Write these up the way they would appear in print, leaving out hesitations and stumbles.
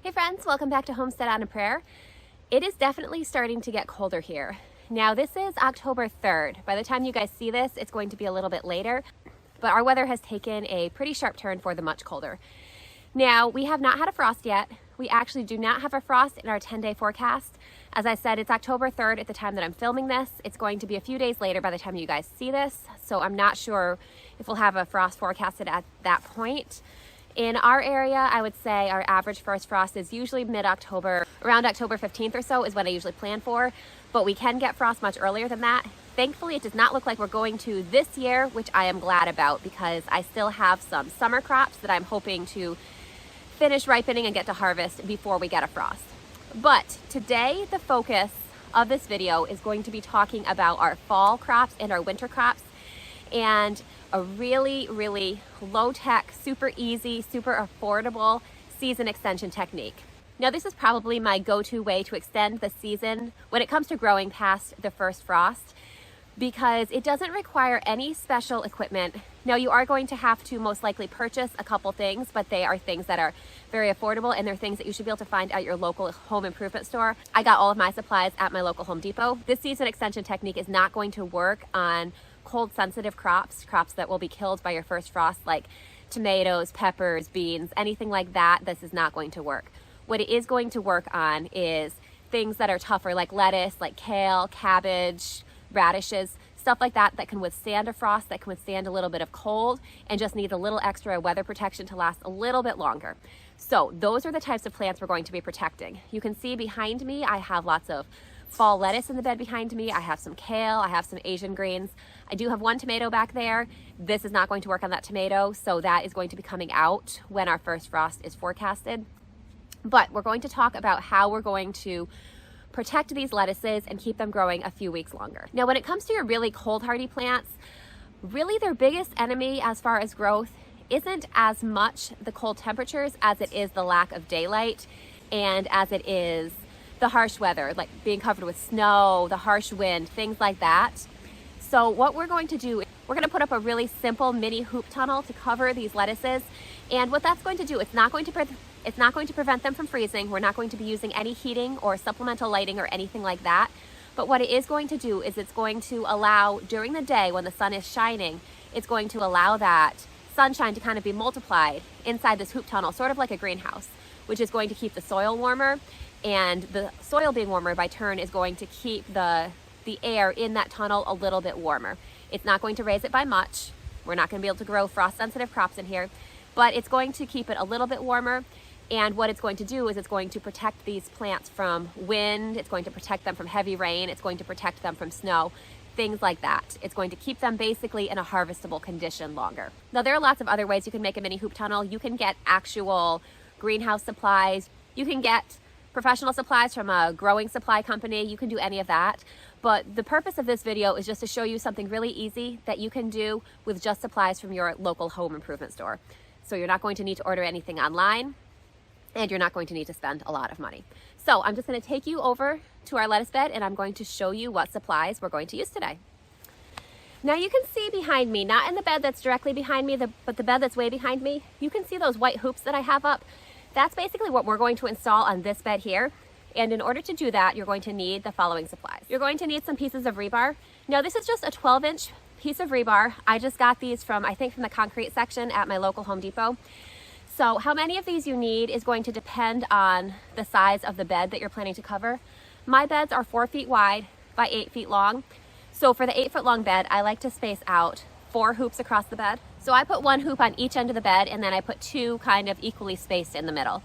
Hey friends, welcome back to Homestead on a Prayer. It is definitely starting to get colder here. Now this is October 3rd. By the time you guys see this, it's going to be a little bit later, but our weather has taken a pretty sharp turn for the much colder. Now we have not had a frost yet. We actually do not have a frost in our 10-day forecast. As I said, it's October 3rd at the time that I'm filming this. It's going to be a few days later by the time you guys see this, so I'm not sure if we'll have a frost forecasted at that point. In our area, I would say our average first frost is usually mid-October. Around October 15th or so is what I usually plan for, but we can get frost much earlier than that. Thankfully, it does not look like we're going to this year, which I am glad about because I still have some summer crops that I'm hoping to finish ripening and get to harvest before we get a frost. But today, the focus of this video is going to be talking about our fall crops and our winter crops, and a really low-tech, super easy, super affordable season extension technique. Now this is probably my go-to way to extend the season when it comes to growing past the first frost, because it doesn't require any special equipment. Now you are going to have to most likely purchase a couple things, but they are things that are very affordable and they're things that you should be able to find at your local home improvement store. I got all of my supplies at my local Home Depot. This season extension technique is not going to work on cold sensitive crops that will be killed by your first frost, like tomatoes, peppers, beans, anything like that. This is not going to work. What it is going to work on is things that are tougher, like lettuce, like kale, cabbage, radishes, stuff like that that can withstand a frost, that can withstand a little bit of cold and just needs a little extra weather protection to last a little bit longer. So those are the types of plants we're going to be protecting. You can see behind me I have lots of fall lettuce in the bed behind me. I have some kale, I have some Asian greens. I do have one tomato back there. This is not going to work on that tomato, so that is going to be coming out when our first frost is forecasted. But we're going to talk about how we're going to protect these lettuces and keep them growing a few weeks longer. Now, when it comes to your really cold hardy plants, really their biggest enemy as far as growth isn't as much the cold temperatures as it is the lack of daylight and as it is the harsh weather, like being covered with snow, the harsh wind, things like that. So what we're going to do, we're going to put up a really simple mini hoop tunnel to cover these lettuces. And what that's going to do, it's not going to prevent them from freezing. We're not going to be using any heating or supplemental lighting or anything like that. But what it is going to do is it's going to allow, during the day when the sun is shining, it's going to allow that sunshine to kind of be multiplied inside this hoop tunnel, sort of like a greenhouse, which is going to keep the soil warmer. And the soil being warmer by turn is going to keep the air in that tunnel a little bit warmer. It's not going to raise it by much. We're not going to be able to grow frost sensitive crops in here, but it's going to keep it a little bit warmer. And what it's going to do is it's going to protect these plants from wind. It's going to protect them from heavy rain. It's going to protect them from snow, things like that. It's going to keep them basically in a harvestable condition longer. Now there are lots of other ways you can make a mini hoop tunnel. You can get actual greenhouse supplies. You can get professional supplies from a growing supply company. You can do any of that. But the purpose of this video is just to show you something really easy that you can do with just supplies from your local home improvement store. So you're not going to need to order anything online and you're not going to need to spend a lot of money. So I'm just going to take you over to our lettuce bed and I'm going to show you what supplies we're going to use today. Now you can see behind me, not in the bed that's directly behind me, but the bed that's way behind me, you can see those white hoops that I have up. That's basically what we're going to install on this bed here. And in order to do that, you're going to need the following supplies. You're going to need some pieces of rebar. Now this is just a 12-inch piece of rebar. I just got these from the concrete section at my local Home Depot. So how many of these you need is going to depend on the size of the bed that you're planning to cover. My beds are 4 feet wide by 8 feet long. So for the 8-foot long bed, I like to space out 4 hoops across the bed. So I put 1 hoop on each end of the bed and then I put 2 kind of equally spaced in the middle.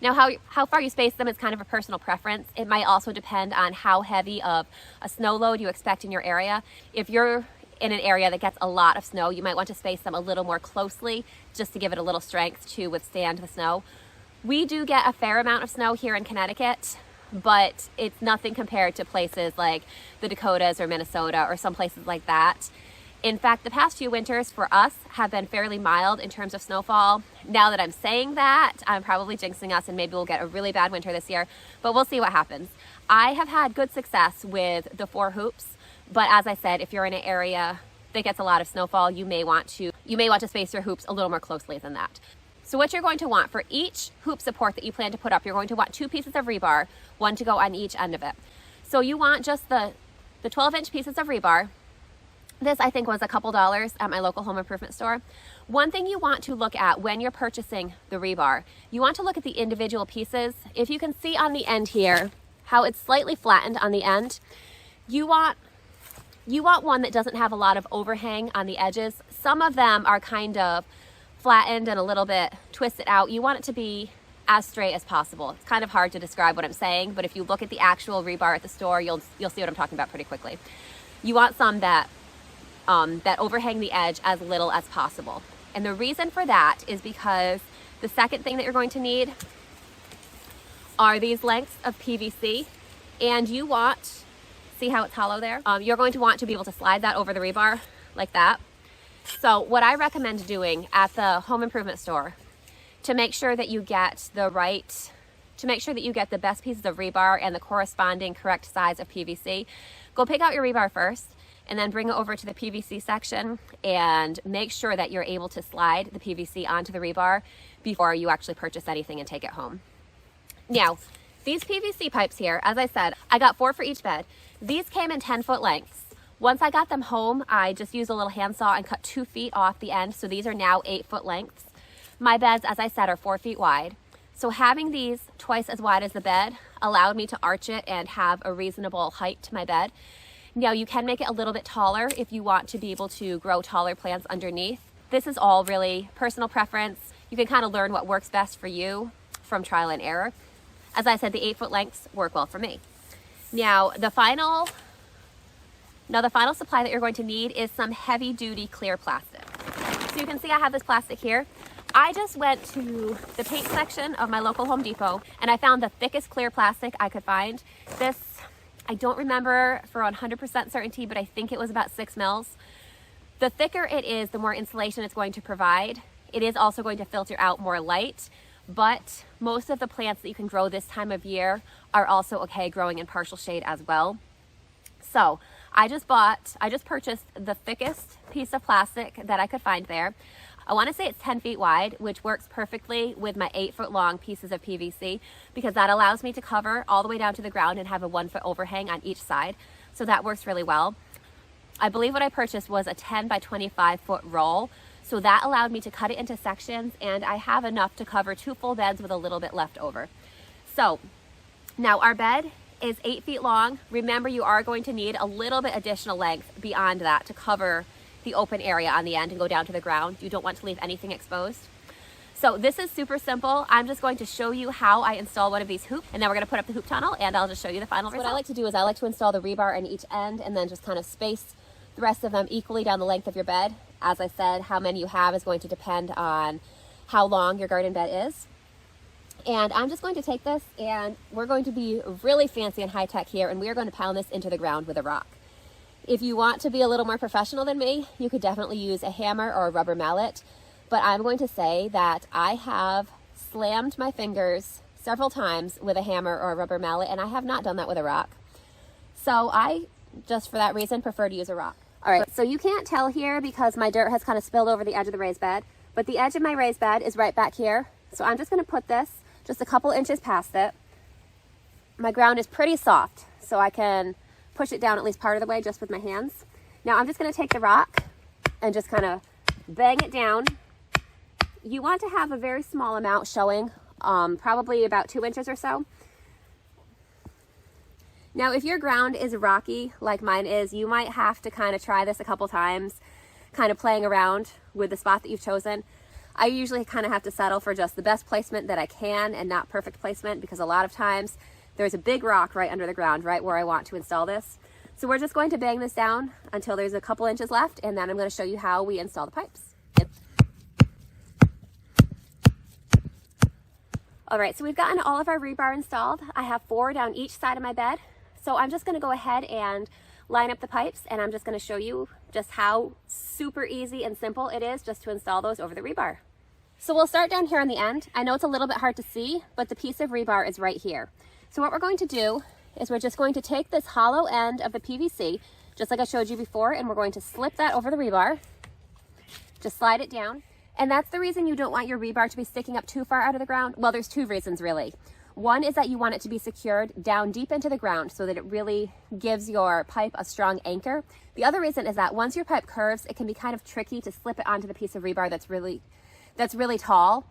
Now how far you space them is kind of a personal preference. It might also depend on how heavy of a snow load you expect in your area. If you're in an area that gets a lot of snow, you might want to space them a little more closely just to give it a little strength to withstand the snow. We do get a fair amount of snow here in Connecticut, but it's nothing compared to places like the Dakotas or Minnesota or some places like that. In fact, the past few winters for us have been fairly mild in terms of snowfall. Now that I'm saying that, I'm probably jinxing us and maybe we'll get a really bad winter this year, but we'll see what happens. I have had good success with the 4 hoops, but as I said, if you're in an area that gets a lot of snowfall, you may want to space your hoops a little more closely than that. So what you're going to want for each hoop support that you plan to put up, you're going to want 2 pieces of rebar, 1 to go on each end of it. So you want just the 12-inch pieces of rebar. This I think was a couple dollars at my local home improvement store. One thing you want to look at when you're purchasing the rebar, you want to look at the individual pieces. If you can see on the end here, how it's slightly flattened on the end, you want one that doesn't have a lot of overhang on the edges. Some of them are kind of flattened and a little bit twisted out. You want it to be as straight as possible. It's kind of hard to describe what I'm saying, but if you look at the actual rebar at the store, you'll see what I'm talking about pretty quickly. You want some that overhang the edge as little as possible. And the reason for that is because the second thing that you're going to need are these lengths of PVC, and you want, see how it's hollow there? You're going to want to be able to slide that over the rebar like that. So what I recommend doing at the home improvement store to make sure that you get the best pieces of rebar and the corresponding correct size of PVC, go pick out your rebar first and then bring it over to the PVC section and make sure that you're able to slide the PVC onto the rebar before you actually purchase anything and take it home. Now, these PVC pipes here, as I said, I got 4 for each bed. These came in 10-foot lengths. Once I got them home, I just used a little handsaw and cut 2 feet off the end, so these are now 8-foot lengths. My beds, as I said, are 4 feet wide. So having these twice as wide as the bed allowed me to arch it and have a reasonable height to my bed. Now you can make it a little bit taller if you want to be able to grow taller plants underneath. This is all really personal preference. You can kind of learn what works best for you from trial and error. As I said, the 8-foot lengths work well for me. Now the final supply that you're going to need is some heavy duty clear plastic. So you can see I have this plastic here. I just went to the paint section of my local Home Depot and I found the thickest clear plastic I could find. This, I don't remember for 100% certainty, but I think it was about 6 mils. The thicker it is, the more insulation it's going to provide. It is also going to filter out more light, but most of the plants that you can grow this time of year are also okay growing in partial shade as well. So I just purchased the thickest piece of plastic that I could find there. I want to say it's 10 feet wide, which works perfectly with my 8-foot long pieces of PVC because that allows me to cover all the way down to the ground and have a 1-foot overhang on each side. So that works really well. I believe what I purchased was a 10 by 25 foot roll. So that allowed me to cut it into sections, and I have enough to cover 2 full beds with a little bit left over. So now our bed is 8 feet long. Remember, you are going to need a little bit additional length beyond that to cover the open area on the end and go down to the ground. You don't want to leave anything exposed. So this is super simple. I'm just going to show you how I install one of these hoops, and then we're going to put up the hoop tunnel and I'll just show you the final result. What I like to do is I like to install the rebar on each end and then just kind of space the rest of them equally down the length of your bed. As I said, how many you have is going to depend on how long your garden bed is. And I'm just going to take this and we're going to be really fancy and high tech here, and we are going to pound this into the ground with a rock. If you want to be a little more professional than me, you could definitely use a hammer or a rubber mallet. But I'm going to say that I have slammed my fingers several times with a hammer or a rubber mallet, and I have not done that with a rock. So I, just for that reason, prefer to use a rock. All right, so you can't tell here because my dirt has kind of spilled over the edge of the raised bed, but the edge of my raised bed is right back here. So I'm just going to put this just a couple inches past it. My ground is pretty soft, so I can push it down at least part of the way just with my hands. Now I'm just going to take the rock and just kind of bang it down. You want to have a very small amount showing, probably about 2 inches or so. Now, if your ground is rocky like mine is, you might have to kind of try this a couple times, kind of playing around with the spot that you've chosen. I usually kind of have to settle for just the best placement that I can and not perfect placement, because a lot of times there's a big rock right under the ground, right where I want to install this. So we're just going to bang this down until there's a couple inches left, and then I'm going to show you how we install the pipes. All right, so we've gotten all of our rebar installed. I have 4 down each side of my bed. So I'm just going to go ahead and line up the pipes, and I'm just going to show you just how super easy and simple it is just to install those over the rebar. So we'll start down here on the end. I know it's a little bit hard to see, but the piece of rebar is right here. So what we're going to do is we're just going to take this hollow end of the PVC, just like I showed you before, and we're going to slip that over the rebar. Just slide it down. And that's the reason you don't want your rebar to be sticking up too far out of the ground. Well, there's two reasons really. One is that you want it to be secured down deep into the ground so that it really gives your pipe a strong anchor. The other reason is that once your pipe curves, it can be kind of tricky to slip it onto the piece of rebar that's really tall.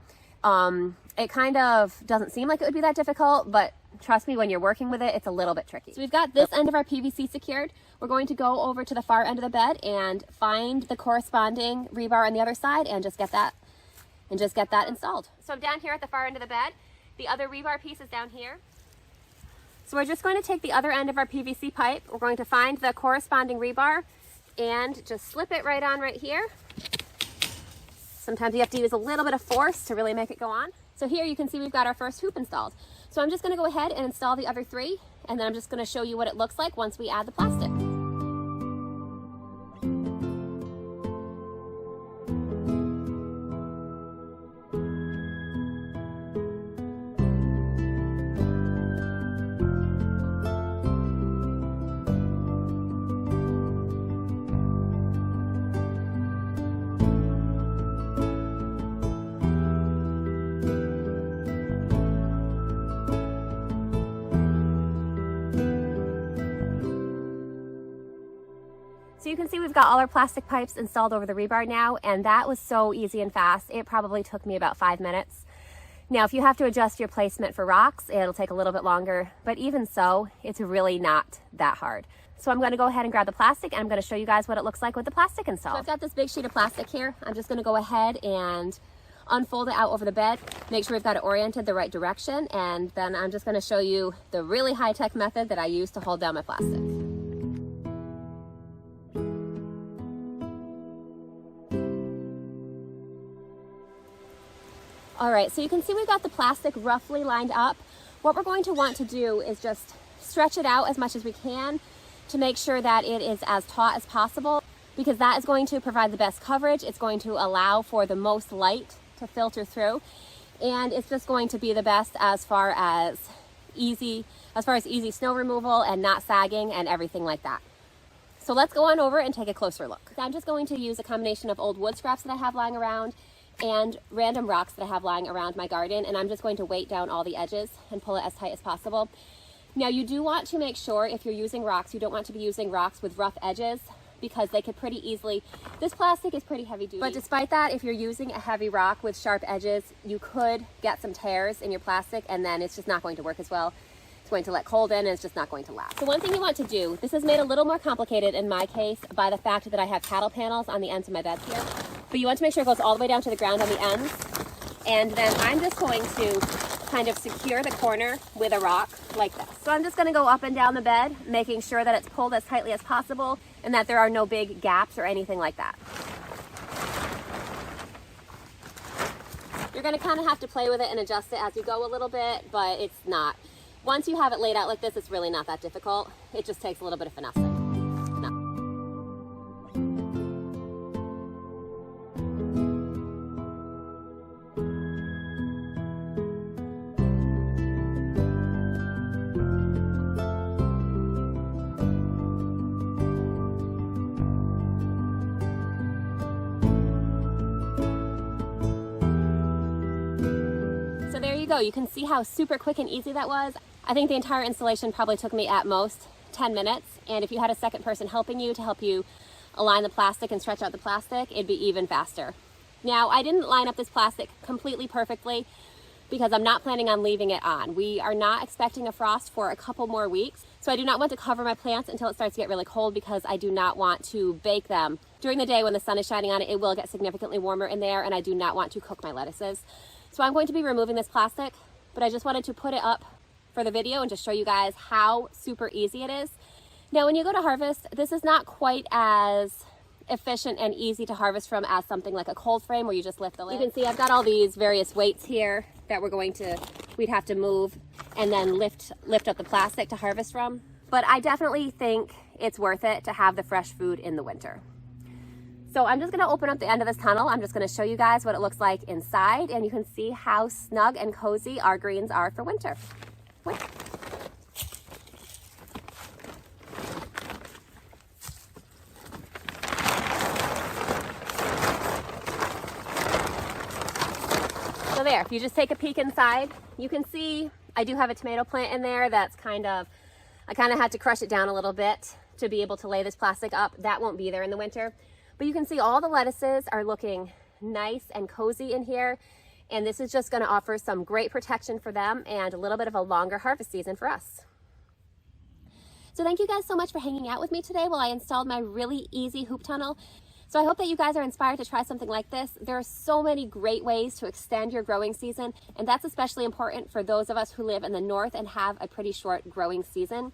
It kind of doesn't seem like it would be that difficult, but trust me, when you're working with it, it's a little bit tricky. So we've got this end of our PVC secured. We're going to go over to the far end of the bed and find the corresponding rebar on the other side and just get that installed. So I'm down here at the far end of the bed. The other rebar piece is down here. So we're just going to take the other end of our PVC pipe. We're going to find the corresponding rebar and just slip it right on right here. Sometimes you have to use a little bit of force to really make it go on. So here you can see we've got our first hoop installed. So I'm just going to go ahead and install the other three, and then I'm just going to show you what it looks like once we add the plastic. So you can see we've got all our plastic pipes installed over the rebar now, and that was so easy and fast. It probably took me about 5 minutes. Now, if you have to adjust your placement for rocks, it'll take a little bit longer, but even so, it's really not that hard. So I'm going to go ahead and grab the plastic, and I'm going to show you guys what it looks like with the plastic installed. So I've got this big sheet of plastic here. I'm just going to go ahead and unfold it out over the bed, make sure we've got it oriented the right direction, and then I'm just going to show you the really high-tech method that I use to hold down my plastic. All right, so you can see we've got the plastic roughly lined up. What we're going to want to do is just stretch it out as much as we can to make sure that it is as taut as possible, because that is going to provide the best coverage. It's going to allow for the most light to filter through, and it's just going to be the best as far as easy snow removal and not sagging and everything like that. So let's go on over and take a closer look. So I'm just going to use a combination of old wood scraps that I have lying around and random rocks that I have lying around my garden, and I'm just going to weight down all the edges and pull it as tight as possible. Now, you do want to make sure, if you're using rocks, you don't want to be using rocks with rough edges, because they could pretty easily, this plastic is pretty heavy duty. But despite that, if you're using a heavy rock with sharp edges, you could get some tears in your plastic, and then it's just not going to work as well. It's going to let cold in and it's just not going to last. So one thing you want to do, this is made a little more complicated in my case by the fact that I have cattle panels on the ends of my beds here. But you want to make sure it goes all the way down to the ground on the ends. And then I'm just going to kind of secure the corner with a rock like this. So I'm just going to go up and down the bed, making sure that it's pulled as tightly as possible and that there are no big gaps or anything like that. You're going to kind of have to play with it and adjust it as you go a little bit, but it's not. Once you have it laid out like this, it's really not that difficult. It just takes a little bit of finessing. So there you go. You can see how super quick and easy that was. I think the entire installation probably took me at most 10 minutes. And if you had a second person helping you to help you align the plastic and stretch out the plastic, it'd be even faster. Now, I didn't line up this plastic completely perfectly because I'm not planning on leaving it on. We are not expecting a frost for a couple more weeks. So I do not want to cover my plants until it starts to get really cold, because I do not want to bake them. During the day when the sun is shining on it, it will get significantly warmer in there, and I do not want to cook my lettuces. So I'm going to be removing this plastic, but I just wanted to put it up for the video and just show you guys how super easy it is. Now, when you go to harvest, this is not quite as efficient and easy to harvest from as something like a cold frame where you just lift the lid. You can see I've got all these various weights here that we'd have to move and then lift up the plastic to harvest from. But I definitely think it's worth it to have the fresh food in the winter. So I'm just going to open up the end of this tunnel. I'm just going to show you guys what it looks like inside, and you can see how snug and cozy our greens are for winter. If you just take a peek inside, you can see I do have a tomato plant in there that's I kind of had to crush it down a little bit to be able to lay this plastic up. That won't be there in the winter. But you can see all the lettuces are looking nice and cozy in here. And this is just going to offer some great protection for them and a little bit of a longer harvest season for us. So thank you guys so much for hanging out with me today while I installed my really easy hoop tunnel. So I hope that you guys are inspired to try something like this. There are so many great ways to extend your growing season, and that's especially important for those of us who live in the north and have a pretty short growing season.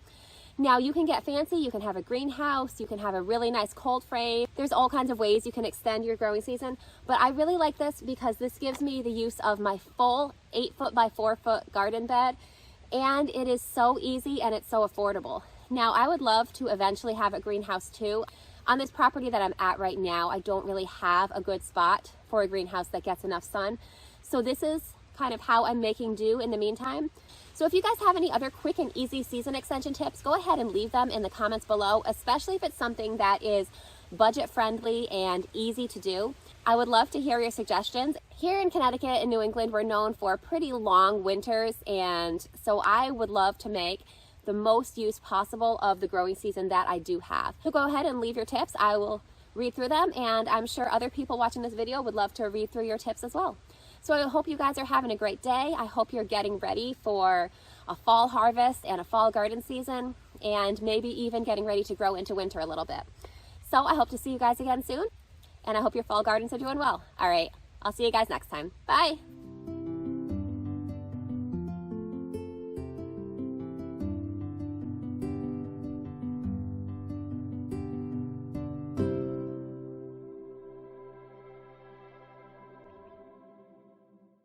Now you can get fancy, you can have a greenhouse, you can have a really nice cold frame. There's all kinds of ways you can extend your growing season, but I really like this because this gives me the use of my full 8-foot by 4-foot garden bed, and it is so easy and it's so affordable. Now I would love to eventually have a greenhouse too. On this property that I'm at right now, I don't really have a good spot for a greenhouse that gets enough sun. So this is kind of how I'm making do in the meantime. So if you guys have any other quick and easy season extension tips, go ahead and leave them in the comments below, especially if it's something that is budget friendly and easy to do. I would love to hear your suggestions. Here in Connecticut and New England, we're known for pretty long winters, and so I would love to make the most use possible of the growing season that I do have. So go ahead and leave your tips. I will read through them, and I'm sure other people watching this video would love to read through your tips as well. So I hope you guys are having a great day. I hope you're getting ready for a fall harvest and a fall garden season, and maybe even getting ready to grow into winter a little bit. So I hope to see you guys again soon, and I hope your fall gardens are doing well. All right, I'll see you guys next time. Bye.